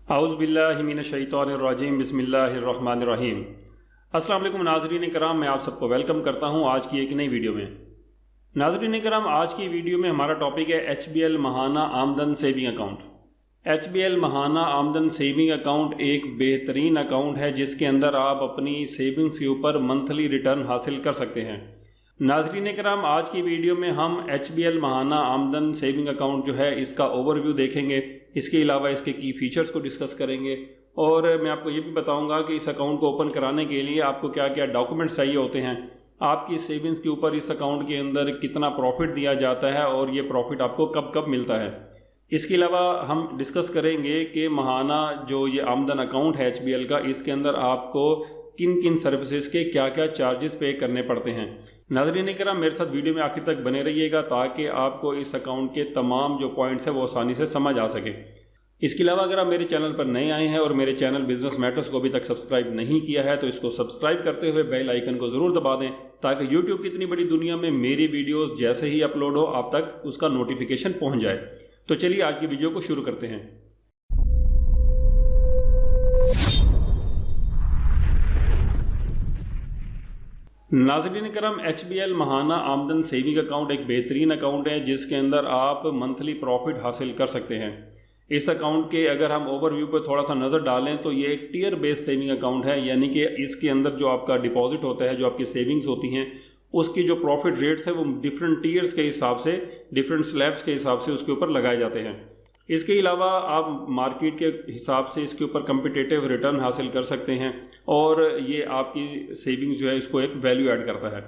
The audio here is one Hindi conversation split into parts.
औज़ुबिल्लाहिमिनश्शैतानिर्रजीम बिस्मिल्लाहिर्रहमानिर्रहीम। अस्सलाम वालेकुम नाज़रीन कराम, मैं आप सबको वेलकम करता हूं आज की एक नई वीडियो में। नाज़रीन कराम, आज की वीडियो में हमारा टॉपिक है HBL महाना आमदन सेविंग अकाउंट। HBL महाना आमदन सेविंग अकाउंट एक बेहतरीन अकाउंट है जिसके अंदर आप अपनी सेविंग्स के ऊपर मंथली रिटर्न हासिल कर सकते हैं। नाज़रीन कराम, आज की वीडियो में हम HBL महाना आमदन सेविंग अकाउंट जो है इसका ओवरव्यू देखेंगे। इसके अलावा इसके की फ़ीचर्स को डिस्कस करेंगे और मैं आपको ये भी बताऊंगा कि इस अकाउंट को ओपन कराने के लिए आपको क्या क्या डॉक्यूमेंट्स चाहिए होते हैं, आपकी सेविंग्स के ऊपर इस अकाउंट के अंदर कितना प्रॉफिट दिया जाता है और ये प्रॉफिट आपको कब कब मिलता है। इसके अलावा हम डिस्कस करेंगे कि महाना जो ये आमदन अकाउंट है HBL का, इसके अंदर आपको किन किन सर्विसेज के क्या क्या चार्जेस पे करने पड़ते हैं। नाज़रीन कराम, मेरे साथ वीडियो में आखिर तक बने रहिएगा ताकि आपको इस अकाउंट के तमाम जो पॉइंट्स हैं वो आसानी से समझ आ सके। इसके अलावा अगर आप मेरे चैनल पर नए आए हैं और मेरे चैनल बिजनेस मैटर्स को अभी तक सब्सक्राइब नहीं किया है तो इसको सब्सक्राइब करते हुए बेल आइकन को ज़रूर दबा दें ताकि यूट्यूब की इतनी बड़ी दुनिया में मेरी वीडियोज़ जैसे ही अपलोड हो आप तक उसका नोटिफिकेशन पहुँच जाए। तो चलिए आज की वीडियो को शुरू करते हैं। नाज़रीन करम, HBL महाना आमदन सेविंग अकाउंट एक बेहतरीन अकाउंट है जिसके अंदर आप मंथली प्रॉफिट हासिल कर सकते हैं। इस अकाउंट के अगर हम ओवरव्यू पर थोड़ा सा नज़र डालें तो ये एक टियर बेस्ड सेविंग अकाउंट है, यानी कि इसके अंदर जो आपका डिपॉजिट होता है, जो आपकी सेविंग्स होती हैं, उसकी जो प्रॉफिट रेट्स है वो डिफरेंट टीयर्स के हिसाब से, डिफरेंट स्लैब्स के हिसाब से उसके ऊपर लगाए जाते हैं। इसके अलावा आप मार्केट के हिसाब से इसके ऊपर कम्पिटिटिव रिटर्न हासिल कर सकते हैं और ये आपकी सेविंग्स जो है इसको एक वैल्यू ऐड करता है।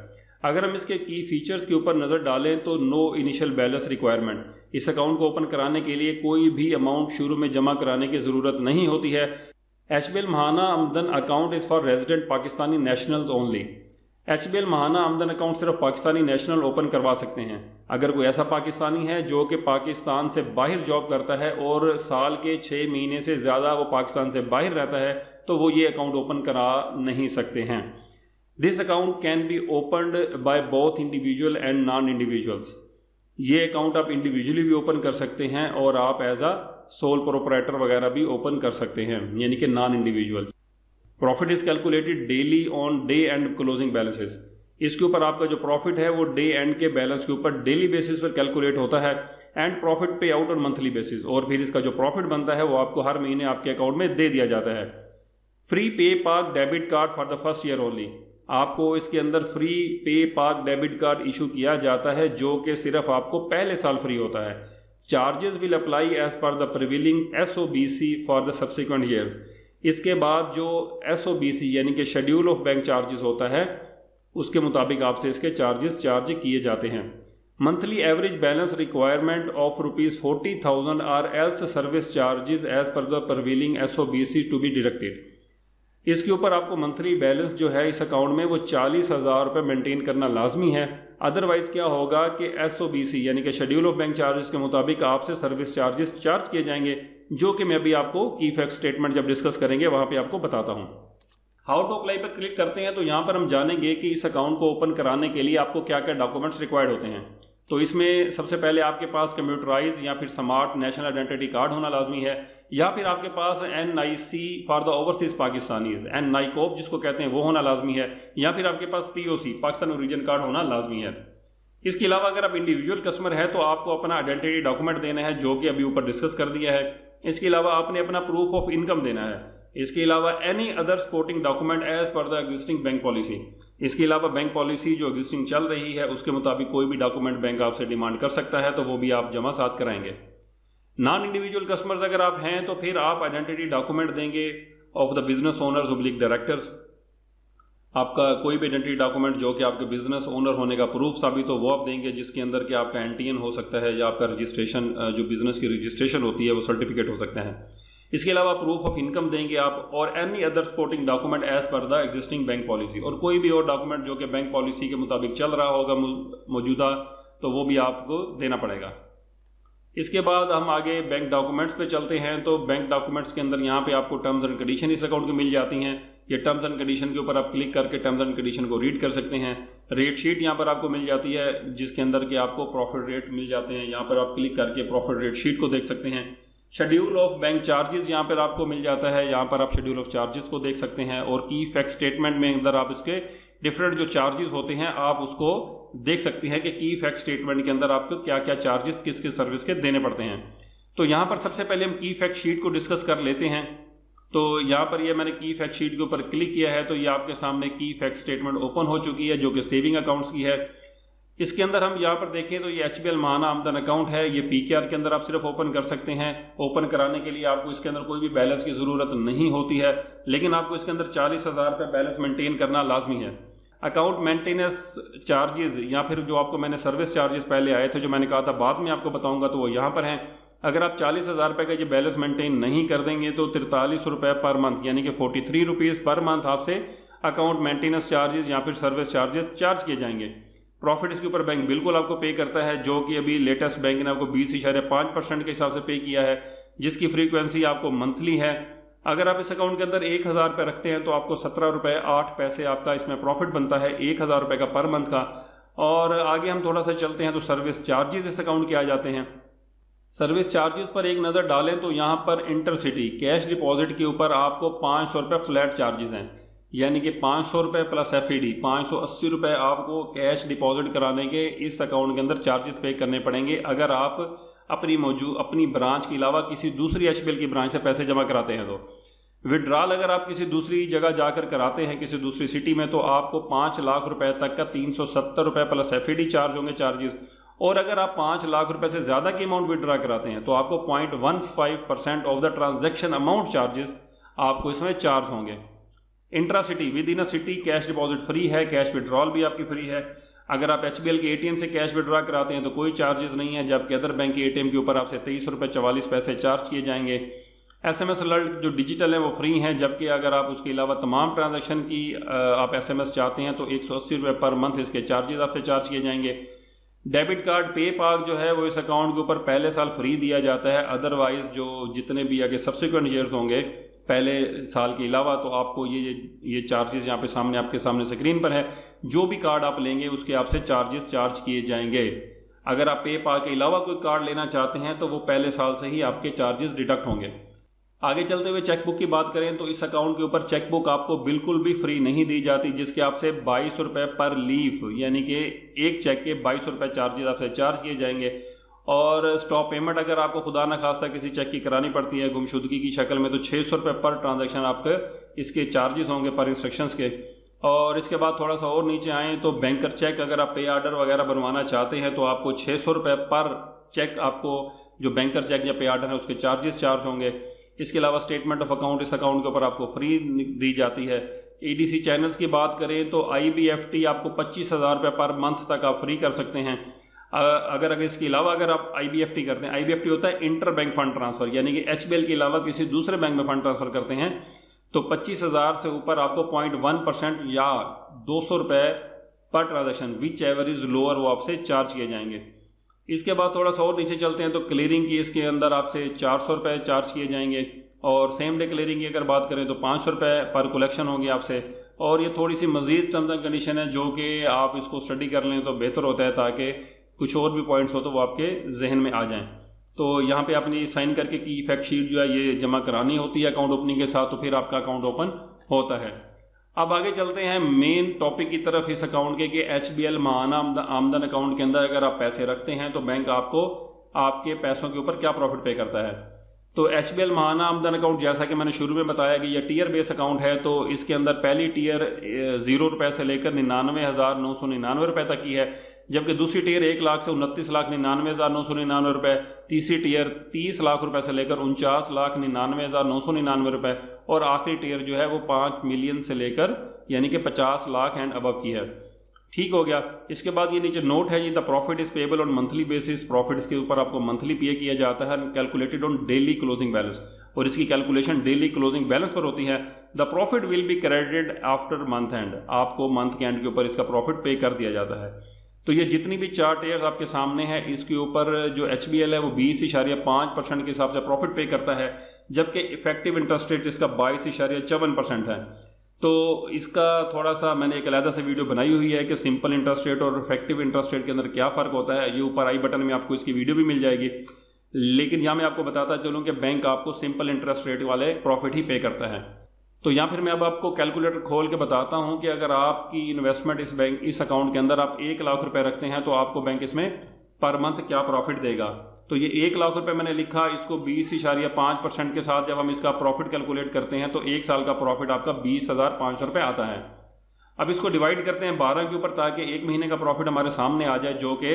अगर हम इसके की फीचर्स के ऊपर नज़र डालें तो नो इनिशियल बैलेंस रिक्वायरमेंट, इस अकाउंट को ओपन कराने के लिए कोई भी अमाउंट शुरू में जमा कराने की ज़रूरत नहीं होती है। HBL महाना आमदन account is for resident Pakistani nationals only. HBL महाना आमदन अकाउंट सिर्फ पाकिस्तानी नेशनल ओपन करवा सकते हैं। अगर कोई ऐसा पाकिस्तानी है जो कि पाकिस्तान से बाहर जॉब करता है और साल के 6 महीने से ज़्यादा वो पाकिस्तान से बाहर रहता है तो वो ये अकाउंट ओपन करा नहीं सकते हैं। This account can be opened by both individual and non individuals. ये अकाउंट आप इंडिविजुअली भी ओपन कर सकते हैं और आप एज अ सोल प्रोप्राइटर वगैरह भी ओपन कर सकते हैं, यानी कि non individual. Profit is calculated daily on day and closing balances. इसके ऊपर आपका जो प्रॉफिट है वो डे एंड के बैलेंस के ऊपर डेली बेसिस पर कैलकुलेट होता है एंड प्रॉफिट पे आउट ऑन मंथली बेसिस, और फिर इसका जो प्रॉफिट बनता है वो आपको हर महीने आपके अकाउंट में दे दिया जाता है। फ्री पे पाक debit card for the first year only. आपको इसके अंदर फ्री पे पाक डेबिट कार्ड इशू किया जाता है जो कि सिर्फ आपको पहले साल फ्री होता है। Charges will apply as per the prevailing SOBC for the subsequent years. इसके बाद जो SOBC यानी कि शेड्यूल ऑफ बैंक चार्जेस होता है उसके मुताबिक आपसे इसके चार्ज किए जाते हैं। Monthly average balance requirement of ₹40,000 or else service charges as per the prevailing SOBC to be deducted. इसके ऊपर आपको मंथली बैलेंस जो है इस अकाउंट में वो 40,000 रुपये मेंटेन करना लाजमी है। अदरवाइज़ क्या होगा कि SOBC यानी कि शेड्यूल ऑफ बैंक चार्जेस के मुताबिक आपसे सर्विस चार्जेस चार्ज किए जाएंगे, जो कि मैं अभी आपको की फैक्ट स्टेटमेंट जब डिस्कस करेंगे वहाँ पे आपको बताता हूँ। हाउ टू अप्लाई पर क्लिक करते हैं तो यहाँ पर हम जानेंगे कि इस अकाउंट को ओपन कराने के लिए आपको क्या क्या डॉक्यूमेंट्स रिक्वायर्ड होते हैं। तो इसमें सबसे पहले आपके पास कंप्यूटराइज या फिर स्मार्ट नेशनल आइडेंटिटी कार्ड होना लाजमी है, या फिर आपके पास NIC for the overseas Pakistanis, NICOP जिसको कहते हैं वो होना लाजमी है, या फिर आपके पास POC पाकिस्तान ओरिजिन कार्ड होना लाजमी है। इसके अलावा अगर आप इंडिविजुअल कस्टमर है तो आपको अपना आइडेंटिटी डॉक्यूमेंट देना है जो कि अभी ऊपर डिस्कस कर दिया है। इसके अलावा आपने अपना प्रूफ ऑफ इनकम देना है। इसके अलावा any other supporting document as per the existing bank policy. इसके अलावा बैंक पॉलिसी जो एग्जिस्टिंग चल रही है उसके मुताबिक कोई भी डॉक्यूमेंट बैंक आपसे डिमांड कर सकता है तो वो भी आप जमा साथ कराएंगे। नॉन इंडिविजुअल कस्टमर्स अगर आप हैं तो फिर आप आइडेंटिटी डॉक्यूमेंट देंगे of the business owners oblique directors. आपका कोई भी आइडेंटिटी डॉक्यूमेंट जो कि आपके बिजनेस ओनर होने का प्रूफ साबित हो वो आप देंगे, जिसके अंदर कि आपका NTN हो सकता है या आपका रजिस्ट्रेशन जो बिजनेस की रजिस्ट्रेशन होती है वो सर्टिफिकेट हो सकता है। इसके अलावा प्रूफ ऑफ इनकम देंगे आप, और any other supporting document as per the existing bank policy, और कोई भी और डॉक्यूमेंट जो कि बैंक पॉलिसी के मुताबिक चल रहा होगा मौजूदा तो वो भी आपको देना पड़ेगा। इसके बाद हम आगे बैंक डॉक्यूमेंट्स पे चलते हैं। तो बैंक डॉक्यूमेंट्स के अंदर यहाँ पे आपको टर्म्स एंड कंडीशन इस अकाउंट की मिल जाती हैं। ये टर्म्स एंड कंडीशन के ऊपर आप क्लिक करके टर्म्स एंड कंडीशन को रीड कर सकते हैं। रेट शीट यहाँ पर आपको मिल जाती है जिसके अंदर कि आपको प्रॉफिट रेट मिल जाते हैं। यहाँ पर आप क्लिक करके प्रॉफिट रेट शीट को देख सकते हैं। शेड्यूल ऑफ बैंक चार्जेस यहाँ पर आपको मिल जाता है। यहाँ पर आप शेड्यूल ऑफ चार्जेस को देख सकते हैं और की फैक्ट स्टेटमेंट में अंदर आप इसके डिफरेंट जो चार्जेस होते हैं आप उसको देख सकते हैं कि की फैक्ट स्टेटमेंट के अंदर आपको क्या क्या चार्जेस किस किस सर्विस के देने पड़ते हैं। तो यहाँ पर सबसे पहले हम की फैक्ट शीट को डिस्कस कर लेते हैं। तो यहाँ पर ये मैंने की फैक्ट शीट के ऊपर क्लिक किया है तो ये आपके सामने की फैक्ट स्टेटमेंट ओपन हो चुकी है जो कि सेविंग अकाउंट्स की है। इसके अंदर हम यहाँ पर देखें तो ये HBL महाना आमदन अकाउंट है। ये PKR के अंदर आप सिर्फ ओपन कर सकते हैं। ओपन कराने के लिए आपको इसके अंदर कोई भी बैलेंस की ज़रूरत नहीं होती है, लेकिन आपको इसके अंदर 40,000 रुपये बैलेंस मेंटेन करना लाजमी है। अकाउंट मेंटेनेंस चार्जेस या फिर जो आपको मैंने सर्विस चार्जेस पहले आए थे जो मैंने कहा था बाद में आपको बताऊंगा, तो वो यहाँ पर हैं। अगर आप 40,000 रुपये का ये बैलेंस मेंटेन नहीं कर देंगे तो 43 रुपये पर मंथ यानी कि 43 रुपीज़ पर मंथ आपसे अकाउंट मेंटेनेंस चार्जेस या फिर सर्विस चार्जेस चार्ज किए जाएंगे। प्रॉफिट इसके ऊपर बैंक बिल्कुल आपको पे करता है, जो कि अभी लेटेस्ट बैंक ने आपको 20.5% के हिसाब से पे किया है, जिसकी फ्रीक्वेंसी आपको मंथली है। अगर आप इस अकाउंट के अंदर 1,000 रुपये रखते हैं तो आपको 17 रुपये 8 पैसे आपका इसमें प्रॉफिट बनता है 1,000 रुपये का पर मंथ का। और आगे हम थोड़ा सा चलते हैं तो सर्विस चार्जेस इस अकाउंट के आ जाते हैं। सर्विस चार्जेस पर एक नज़र डालें तो यहाँ पर इंटरसिटी कैश डिपॉजिट के ऊपर आपको 500 रुपये फ्लैट चार्जेस हैं, यानी कि 500 रुपये प्लस FED 580 रुपये आपको कैश डिपॉजिट कराने के इस अकाउंट के अंदर चार्जेस पे करने पड़ेंगे अगर आप अपनी ब्रांच के अलावा किसी दूसरी HBL की ब्रांच से पैसे जमा कराते हैं। तो विड्रॉल अगर आप किसी दूसरी जगह जाकर कराते हैं किसी दूसरी सिटी में तो आपको 5 लाख रुपए तक का 370 रुपये प्लस FED चार्ज होंगे चार्जेस। और अगर आप 5 लाख रुपए से ज़्यादा की अमाउंट विड्रॉ कराते हैं तो आपको 0.15% of the transaction amount charges आपको इसमें चार्ज होंगे। Intra city with in a city cash deposit free है, कैश विड्रॉल भी आपकी फ्री है। अगर आप HBL के ATM से कैश विड्रॉ कराते हैं तो कोई चार्जेस नहीं है, जबकि अदर बैंक के ATM के ऊपर आपसे 23 रुपये 44 पैसे चार्ज किए जाएंगे। SMS अलर्ट जो डिजिटल है वो फ्री हैं, जबकि अगर आप उसके अलावा तमाम ट्रांजैक्शन की आप SMS चाहते हैं तो 180 रुपये पर मंथ इसके चार्जेस आपसे चार्ज किए जाएंगे। डेबिट कार्ड पे पाक जो है वो इस अकाउंट के ऊपर पहले साल फ्री दिया जाता है, अदरवाइज जो जितने भी आगे सब्सिक्वेंट ईयर्स होंगे पहले साल के अलावा तो आपको ये चार्जेस यहाँ पे सामने आपके सामने स्क्रीन पर है, जो भी कार्ड आप लेंगे उसके आपसे चार्जेस चार्ज किए जाएंगे। अगर आप पे पाक के अलावा कोई कार्ड लेना चाहते हैं तो वो पहले साल से ही आपके चार्जेस डिडक्ट होंगे। आगे चलते हुए चेकबुक की बात करें तो इस अकाउंट के ऊपर चेकबुक आपको बिल्कुल भी फ्री नहीं दी जाती, जिसके आपसे 22 रुपये पर लीफ यानी कि एक चेक के 22 रुपये चार्जेस आपसे चार्ज किए जाएंगे। और स्टॉप पेमेंट अगर आपको खुदा न खास्ता किसी चेक की करानी पड़ती है गुमशुदगी की शक्ल में तो 600 रुपये पर ट्रांजैक्शन आपके इसके चार्जेस होंगे पर इंस्ट्रक्शंस के। और इसके बाद थोड़ा सा और नीचे आएँ तो बैंकर चेक अगर आप पे आर्डर वगैरह बनवाना चाहते हैं तो आपको 600 रुपये पर चेक आपको जो बैंकर चेक या पे आर्डर है उसके चार्जेस चार्ज होंगे। इसके अलावा स्टेटमेंट ऑफ अकाउंट इस अकाउंट के ऊपर आपको फ्री दी जाती है। EDC चैनल्स की बात करें तो IBFT आपको 25,000 रुपये पर मंथ तक आप फ्री कर सकते हैं। अगर इसके अलावा अगर आप IBFT करते हैं, IBFT होता है इंटर बैंक फंड ट्रांसफ़र, यानी कि HBL के अलावा किसी दूसरे बैंक में फंड ट्रांसफ़र करते हैं तो 25,000 से ऊपर आपको 0.1% या 200 रुपये per transaction which ever is lower वो आपसे चार्ज किए जाएंगे। इसके बाद थोड़ा सा और नीचे चलते हैं तो क्लियरिंग की इसके अंदर आपसे 400 रुपये चार्ज किए जाएंगे। और सेम डे क्लियरिंग की अगर बात करें तो 500 रुपये पर कलेक्शन होगी आपसे। और ये थोड़ी सी मज़ीद टर्म्स एंड कंडीशन है जो कि आप इसको स्टडी कर लें तो बेहतर होता है, ताकि कुछ और भी पॉइंट्स हो तो वो आपके जहन में आ जाएँ। तो यहाँ पे आपने साइन करके की फैक्ट शीट जो है ये जमा करानी होती है अकाउंट ओपनिंग के साथ, तो फिर आपका अकाउंट ओपन होता है। अब आगे चलते हैं मेन टॉपिक की तरफ इस अकाउंट के कि HBL माहाना आमदन अकाउंट के अंदर अगर आप पैसे रखते हैं तो बैंक आपको आपके पैसों के ऊपर क्या प्रॉफिट पे करता है। तो HBL माहाना आमदन अकाउंट जैसा कि मैंने शुरू में बताया कि यह टीयर बेस अकाउंट है, तो इसके अंदर पहली टीयर 0 रुपये से लेकर 99,999 रुपये तक की है, जबकि दूसरी टीयर 1 लाख से 29,99,999 रुपये, तीसरी टीयर 30 लाख रुपए से लेकर 49,99,999 रुपये और आखिरी टीयर जो है वो 5 मिलियन से लेकर यानी कि 50 लाख एंड अबव की है। ठीक हो गया। इसके बाद ये नीचे नोट है जी, the profit is payable on monthly basis. Profit के ऊपर आपको मंथली पे किया जाता है, calculated on daily closing balance, और इसकी कैलकुलेशन डेली क्लोजिंग बैलेंस पर होती है। The profit will be credited after month end, आपको मंथ के एंड के ऊपर इसका प्रॉफिट पे कर दिया जाता है। तो ये जितनी भी 4 टीयर्स आपके सामने है इसके ऊपर जो HBL है वो 20.5% के हिसाब से प्रॉफिट पे करता है, जबकि इफेक्टिव इंटरेस्ट रेट इसका 22.54% है। तो इसका थोड़ा सा मैंने एक अलग से वीडियो बनाई हुई है कि सिंपल इंटरेस्ट रेट और इफेक्टिव इंटरेस्ट रेट के अंदर क्या फ़र्क होता है। ये ऊपर आई बटन में आपको इसकी वीडियो भी मिल जाएगी। लेकिन यहाँ मैं आपको बताता चलूँ कि बैंक आपको सिंपल इंटरेस्ट रेट वाले प्रॉफिट ही पे करता है। तो यहाँ फिर मैं अब आपको कैलकुलेटर खोल के बताता हूँ कि अगर आपकी इन्वेस्टमेंट इस अकाउंट के अंदर आप 1 लाख रुपए रखते हैं तो आपको बैंक इसमें पर मंथ क्या प्रॉफिट देगा। तो ये 1 लाख रुपए मैंने लिखा, इसको 20.5% के साथ जब हम इसका प्रॉफिट कैलकुलेट करते हैं तो 1 साल का प्रॉफिट आपका 20,500 रुपये आता है। अब इसको डिवाइड करते हैं 12 के ऊपर ताकि 1 महीने का प्रॉफिट हमारे सामने आ जाए, जो कि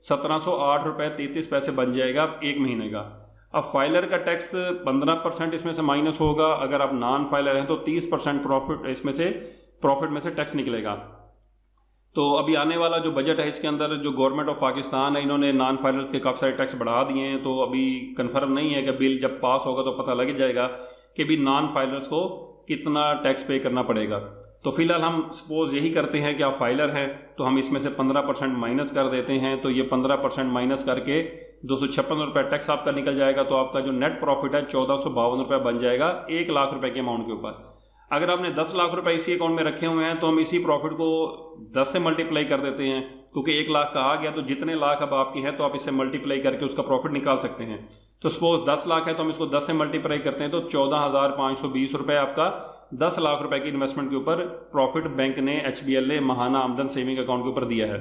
1708 रुपये 33 पैसे बन जाएगा 1 महीने का। अब फाइलर का टैक्स 15% इसमें से माइनस होगा, अगर आप नॉन फाइलर हैं तो 30% प्रॉफिट में से टैक्स निकलेगा। तो अभी आने वाला जो बजट है इसके अंदर जो गवर्नमेंट ऑफ पाकिस्तान है, इन्होंने नॉन फाइलर्स के काफ़ी सारे टैक्स बढ़ा दिए हैं। तो अभी कंफर्म नहीं है कि बिल जब पास होगा तो पता लग जाएगा कि भी नॉन फाइलर्स को कितना टैक्स पे करना पड़ेगा। तो फिलहाल हम सपोज यही करते हैं कि आप फाइलर हैं तो हम इसमें से 15% माइनस कर देते हैं। तो ये 15% माइनस करके 256 रुपये टैक्स आपका निकल जाएगा। तो आपका जो नेट प्रॉफिट है 1452 रुपये बन जाएगा 1 लाख रुपए के अमाउंट के ऊपर। अगर आपने 10 लाख रुपए इसी अकाउंट में रखे हुए हैं तो हम इसी प्रॉफिट को 10 से मल्टीप्लाई कर देते हैं, क्योंकि 1 लाख का आ गया तो जितने लाख अब आपकी हैं तो आप इसे मल्टीप्लाई करके उसका प्रॉफिट निकाल सकते हैं। तो सपोज 10 लाख है तो हम इसको 10 से मल्टीप्लाई करते हैं तो 14,520 रुपये आपका 10 लाख रुपए की इन्वेस्टमेंट के ऊपर प्रॉफिट बैंक ने HBL ने महाना आमदन सेविंग अकाउंट के ऊपर दिया है।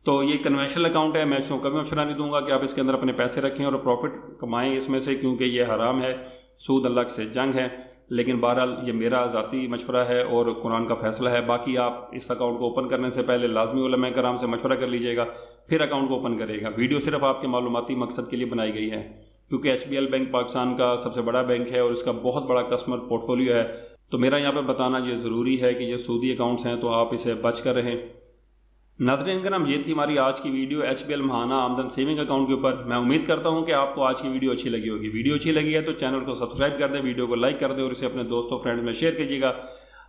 तो ये कन्वेंशनल अकाउंट है, मैं इसको कभी मशवरा नहीं दूंगा कि आप इसके अंदर अपने पैसे रखें और प्रॉफिट कमाएं इसमें से, क्योंकि ये हराम है, सूद अल्लाह से जंग है। लेकिन बहरहाल ये मेरा ज़ाती मशवरा है और कुरान का फैसला है। बाकी आप इस अकाउंट को ओपन करने से पहले लाजमी उलमा कराम से मशवरा कर लीजिएगा, फिर अकाउंट को ओपन करेगा। वीडियो सिर्फ आपके मालूमाती मकसद के लिए बनाई गई है, क्योंकि HBL बैंक पाकिस्तान का सबसे बड़ा बैंक है और इसका बहुत बड़ा कस्टमर पोर्टफोलियो है। तो मेरा यहाँ पे बताना ये ज़रूरी है कि ये सूदी अकाउंट्स हैं तो आप इसे बच कर रहें। नाज़रीन करम, ये थी हमारी आज की वीडियो HBL महाना आमदन सेविंग अकाउंट के ऊपर। मैं उम्मीद करता हूँ कि आपको आज की वीडियो अच्छी लगी होगी। वीडियो अच्छी लगी है तो चैनल को सब्सक्राइब कर दें, वीडियो को लाइक कर दें और इसे अपने दोस्तों फ्रेंड्स में शेयर कीजिएगा।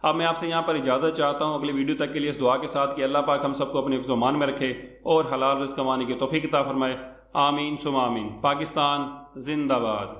अब मैं आपसे यहाँ पर इजाज़त चाहता हूँ अगली वीडियो तक के लिए, इस दुआ के साथ कि अल्लाह पाक हम सबको अपने हिफ्ज़-ओ-मान में रखे और हलाल रिज़्क़ कमाने की तौफ़ीक़ अता फरमाए। आमीन सुमा आमीन। पाकिस्तान जिंदाबाद।